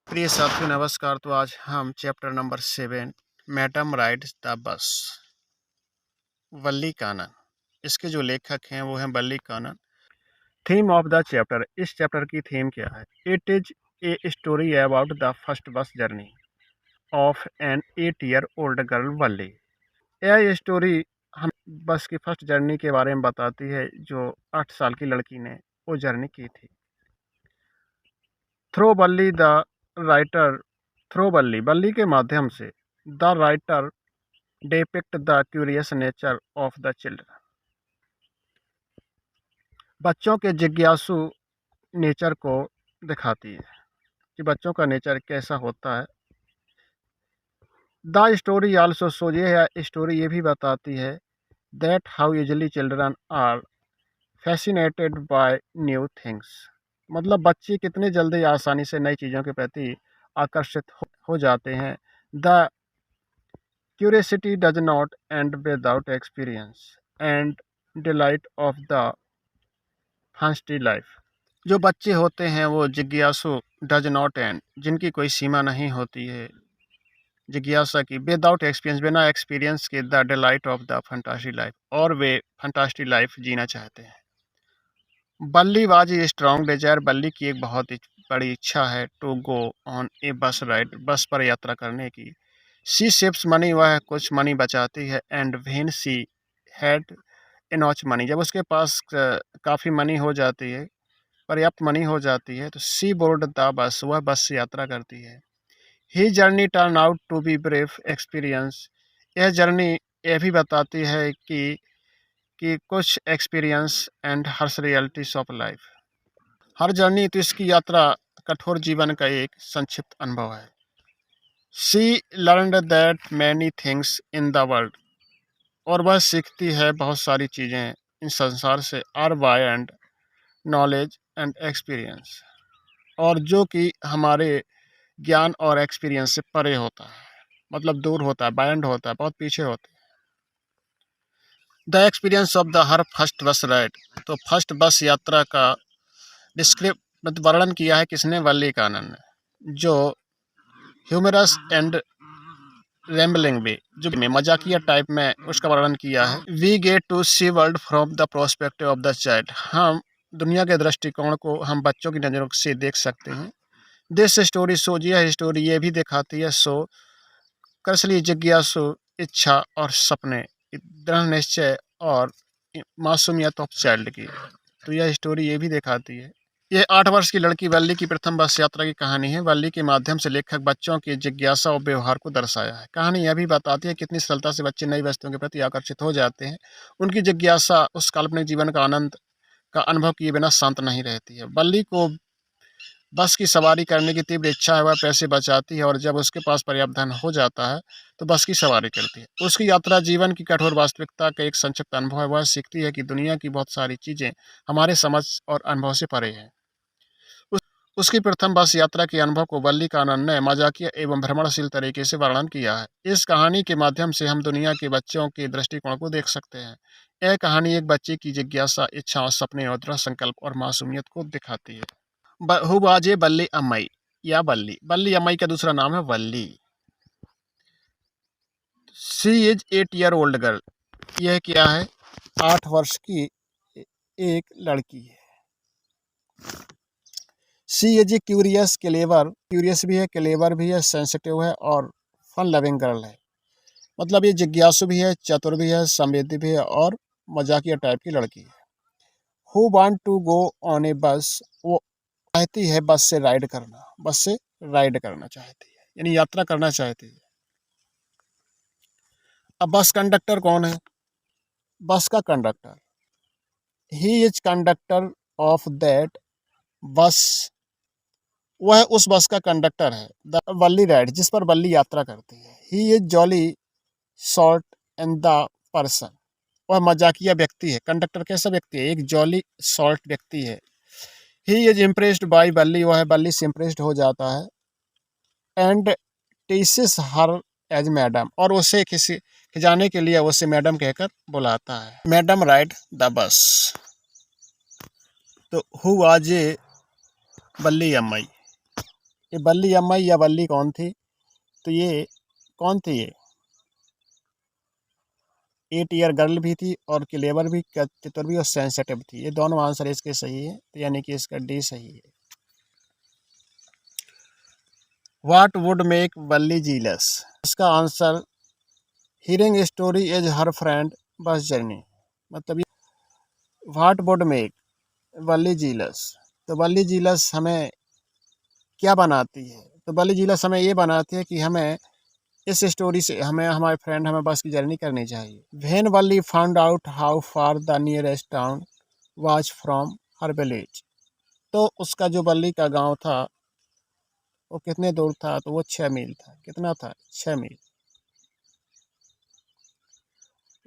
प्रिय साथियों नमस्कार। तो आज हम chapter number 7 madam rides the bus, Valli Kannan. इसके जो लेखक हैं वो हैं Valli Kannan. Theme of the chapter, इस चैप्टर की थीम क्या है? It is a story about the first bus journey of an 8 year old girl Valli. यह स्टोरी हम बस की फर्स्ट जर्नी के बारे में बताती है जो 8 साल की लड़की ने वो जर्नी की थी। थ्रो बल्ली द राइटर, थ्रो बल्ली, बल्ली के माध्यम से, the writer depict the curious nature of the children, बच्चों के जिज्ञासु नेचर को दिखाती है कि बच्चों का नेचर कैसा होता है। द स्टोरी आल्सो शोज, ये स्टोरी ये भी बताती है that how usually children are fascinated by new things, मतलब बच्चे कितने जल्दी आसानी से नई चीज़ों के प्रति आकर्षित हो जाते हैं। The curiosity does not end without experience and delight of the fantasy life, जो बच्चे होते हैं वो जिज्ञासु डज नॉट एंड, जिनकी कोई सीमा नहीं होती है जिज्ञासा की, विदाउट एक्सपीरियंस, बिना एक्सपीरियंस के, the delight of the fantasy life, और वे फंटास्टी लाइफ जीना चाहते हैं। बल्ली वाज ए स्ट्रॉन्ग डिजायर, बल्ली की एक बहुत बड़ी इच्छा है टू गो ऑन ए बस राइड, बस पर यात्रा करने की। शी सेव्स मनी, वह कुछ मनी बचाती है। And when she had enough money, जब उसके पास काफ़ी मनी हो जाती है, पर्याप्त मनी हो जाती है, तो सी बोर्ड द बस, वह बस से यात्रा करती है। He journey turn out to be brave experience, यह जर्नी यह भी बताती है कि कुछ experience and harsh realities of life, हर जर्नी तो इसकी यात्रा कठोर जीवन का एक संक्षिप्त अनुभव है। She learned that many things in the world, और वह सीखती है बहुत सारी चीज़ें इन संसार से, are by and knowledge and experience, और जो कि हमारे ज्ञान और एक्सपीरियंस से परे होता है, मतलब दूर होता है, बायंड होता है, बहुत पीछे होता है। The experience of the her first बस राइड, तो फर्स्ट बस यात्रा का डिस्क्रिप मतलब वर्णन किया है किसने? वल्ली कानन ने, जो ह्यूमरस एंड रैम्बलिंग वे, जो में मजाकिया टाइप में उसका वर्णन किया है। We get to see world from the prospective of the child, हम दुनिया के दृष्टिकोण को हम बच्चों की नज़रों से देख सकते हैं। दिस स्टोरी सोज, यह स्टोरी ये भी दिखाती है सो कसली जिज्ञासु, इच्छा और सपने, दृढ़ निश्चय और मासूमियत ऑफ चाइल्ड की, तो यह स्टोरी ये भी दिखाती है। यह 8 वर्ष की लड़की वल्ली की प्रथम बस यात्रा की कहानी है। वल्ली के माध्यम से लेखक बच्चों की जिज्ञासा और व्यवहार को दर्शाया है। कहानी यह भी बताती है कितनी सरलता से बच्चे नई वस्तुओं के प्रति आकर्षित हो जाते हैं। उनकी जिज्ञासा उस काल्पनिक जीवन का आनंद का अनुभव किए बिना शांत नहीं रहती है। वल्ली को बस की सवारी करने की तीव्र इच्छा है, वह पैसे बचाती है और जब उसके पास पर्याप्त धन हो जाता है तो बस की सवारी करती है। उसकी यात्रा जीवन की कठोर वास्तविकता का एक संक्षिप्त अनुभव है। वह सीखती है कि दुनिया की बहुत सारी चीज़ें हमारे समझ और अनुभव से परे हैं। उसकी प्रथम बस यात्रा के अनुभव को वल्ली कानन ने मजाकिया एवं भ्रमणशील तरीके से वर्णन किया है। इस कहानी के माध्यम से हम दुनिया के बच्चों के दृष्टिकोण को देख सकते हैं। यह कहानी एक बच्चे की जिज्ञासा, इच्छा और सपने और दृढ़ संकल्प और मासूमियत को दिखाती है। हुबाजे बल्ली अम्मई या बल्ली, बल्ली अम्मई का दूसरा नाम है Valli. She is 8 year old girl, यह क्या है? 8 वर्ष की एक लड़की है। She is a curious, clever, curious भी है, क्लेवर भी है, सेंसिटिव है और फन लविंग गर्ल है, मतलब ये जिज्ञासु भी है, चतुर भी है, संवेदी भी है और मजाकिया टाइप की लड़की है। Who want to go on a bus, वो चाहती है बस से राइड करना, बस से राइड करना चाहती है, यानी यात्रा करना चाहती है। अब बस कंडक्टर कौन है? बस का conductor, he is conductor of that बस, वह उस बस का कंडक्टर है। द वल्ली राइड, जिस पर वल्ली यात्रा करती है। He is jolly short and the person, वह मजाकिया व्यक्ति है। कंडक्टर कैसा व्यक्ति है? एक जॉली शॉर्ट व्यक्ति है। ही इज इम्प्रेस्ड बाई बल्ली, वह बल्ली से इम्प्रेस्ड हो जाता है। एंड टीसिस हर एज मैडम, और उसे किसी खिजाने के लिए उसे मैडम कहकर बुलाता है। मैडम राइड द बस, तो हु वाज ए बल्ली अम्मई, ये बल्ली अम्मा या बल्ली कौन थी? तो ये कौन थी ये? 8 ईयर गर्ल भी थी और क्लेवर भी, चतुर भी और सेंसिटिव थी। ये दोनों आंसर इसके सही है, तो यानी कि इसका डी सही है। व्हाट वुड मेक बल्ली जीलस? इसका answer hearing story is her friend bus journey. मतलब व्हाट वुड मेक बल्ली जीलस, तो बल्ली जीलस हमें क्या बनाती है? तो बल्ली जीलस हमें ये बनाती है कि हमें इस स्टोरी से हमें हमारे फ्रेंड हमें बस की जर्नी करनी चाहिए। When Valli found out how far the nearest town was from her village, तो उसका जो बल्ली का गांव था वो कितने दूर था? तो वो 6 मील था। कितना था? 6 मील।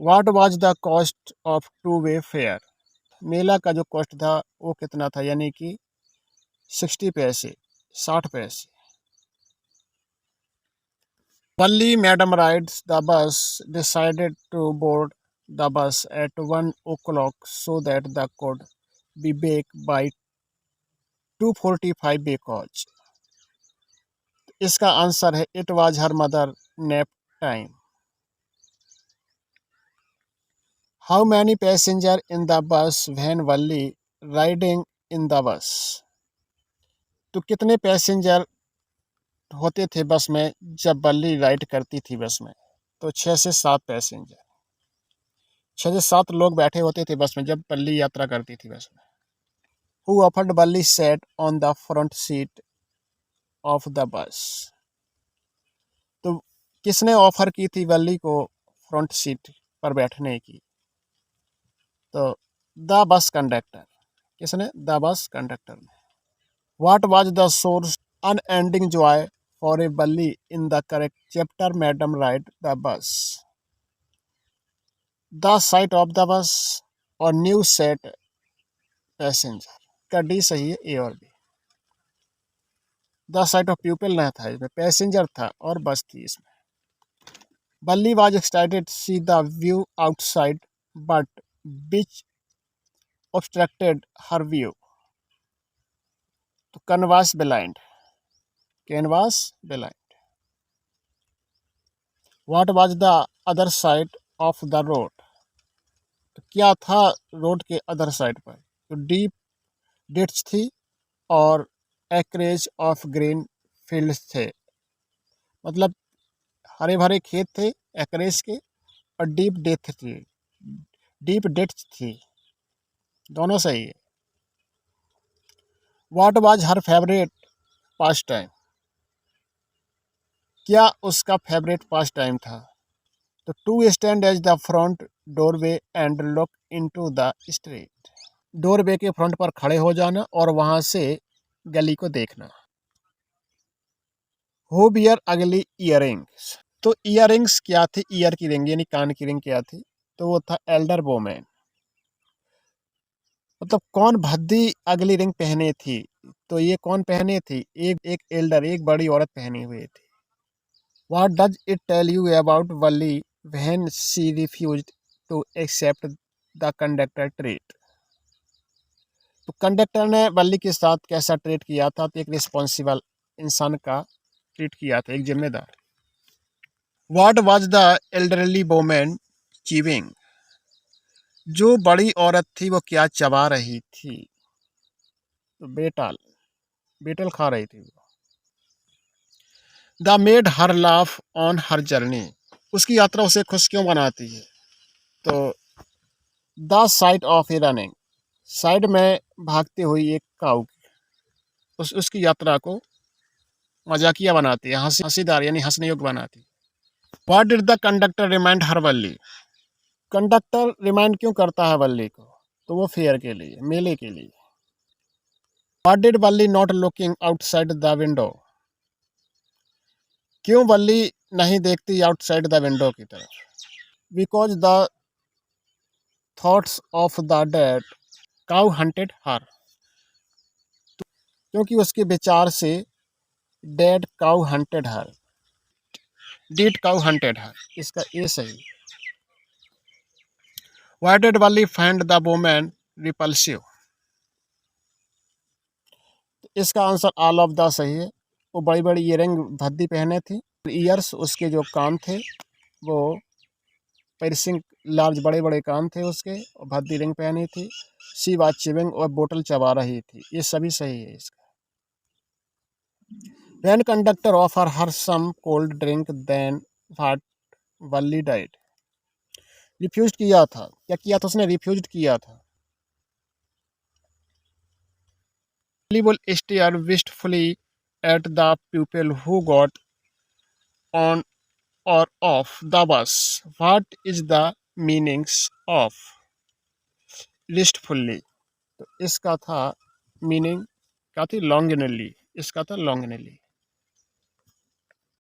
What was the cost of two way fare? मेला का जो कॉस्ट था वो कितना था? यानी कि 60 पैसे, 60 पैसे। Valli Madam rides the bus, decided to board the bus at 1 o'clock so that they could be back by 2:45 because इसका आंसर है it was her mother nap time. How many passenger in the bus when Valli riding in the bus? तो कितने passenger होते थे बस में जब वल्ली ride करती थी बस में? तो 6 से 7 पैसेंजर, 6 से 7 लोग बैठे होते थे बस में जब वल्ली यात्रा करती थी बस में। Who offered Valli sat on the front seat of the bus? तो किसने ऑफर की थी वल्ली को फ्रंट सीट पर बैठने की? तो द बस कंडक्टर। किसने? द बस कंडक्टर ने। What was the source unending joy for a Valli in the correct chapter madam ride the bus? The sight of the bus और न्यू सेट पैसेंजर। का D सही है, A और B. The sight of people नहीं था इसमें, passenger था और बस थी इसमें। Balli was excited to see the view outside, but which obstructed her view? तो canvas blind, canvas blind. What was the other side of the road? तो क्या था रोड के अदर साइड पर? तो डीप डिट्स थी और एक्रेज ऑफ ग्रीन फील्ड्स थे। मतलब हरे भरे खेत थे एक्रेज के, और डीप डेथ थी, डीप डेट्स थी। दोनों सही है। What was her favourite pastime? क्या उसका फेवरेट पास टाइम था? तो to stand as the front doorway and look into the street. Doorway के फ्रंट पर खड़े हो जाना और वहां से गली को देखना। हु बियर अगली इयरिंग्स? तो इयरिंग्स क्या थी? ईयर की रिंग यानी कान की रिंग क्या थी? तो वो था एल्डर वोमेन। मतलब कौन भद्दी अगली रिंग पहने थी? तो ये कौन पहने थी? एक एल्डर, एक बड़ी औरत पहनी हुई थी। What does it tell you about Valli when she refused to accept the conductor treat? तो कंडक्टर ने वल्ली के साथ कैसा ट्रीट किया था? तो एक रिस्पॉन्सिबल इंसान का ट्रीट किया था, एक जिम्मेदार। What was the elderly woman chewing? जो बड़ी औरत थी वो क्या चबा रही थी? तो बेटल, बेटल खा रही थी वो। The made her laugh on her journey, उसकी यात्रा उसे खुश क्यों बनाती है? तो the sight of A running, side में भागती हुई एक काऊ उसकी यात्रा को मजाकिया बनाती है, हंसीदार यानी हंसने योग्य बनाती है। What did the conductor remind her Valli? Conductor remind क्यों करता है वल्ली को? तो वो फेयर के लिए, मेले के लिए। What did Valli not looking outside the window? क्यों वल्ली नहीं देखती आउटसाइड द विंडो की तरफ? Because the thoughts of the dead cow haunted her, क्योंकि उसके विचार से dead cow haunted her, did cow haunted her, इसका ए सही। Why did Valli find the women repulsive? इसका आंसर ऑल ऑफ द सही है। वो बड़ी-बड़ी इयरिंग भद्दी पहने थी। ईयर्स उसके जो कान थे वो पियर्सिंग लार्ज बड़े-बड़े कान थे उसके और भद्दी रिंग पहनी थी। शी वाज़ च्यूइंग और बोतल चबा रही थी। ये सभी सही है इसका। When conductor offer her some cold drink then what Valli did? Refuse किया था। क्या किया था उसने? रिफ्यूज़्ड किया था। वल्ली will stare wistfully at the pupil who got on or off the bus. What is the meanings of wistfully? तो इसका था मीनिंग क्या थी? लॉन्गिनली। इसका था लॉन्गिनली।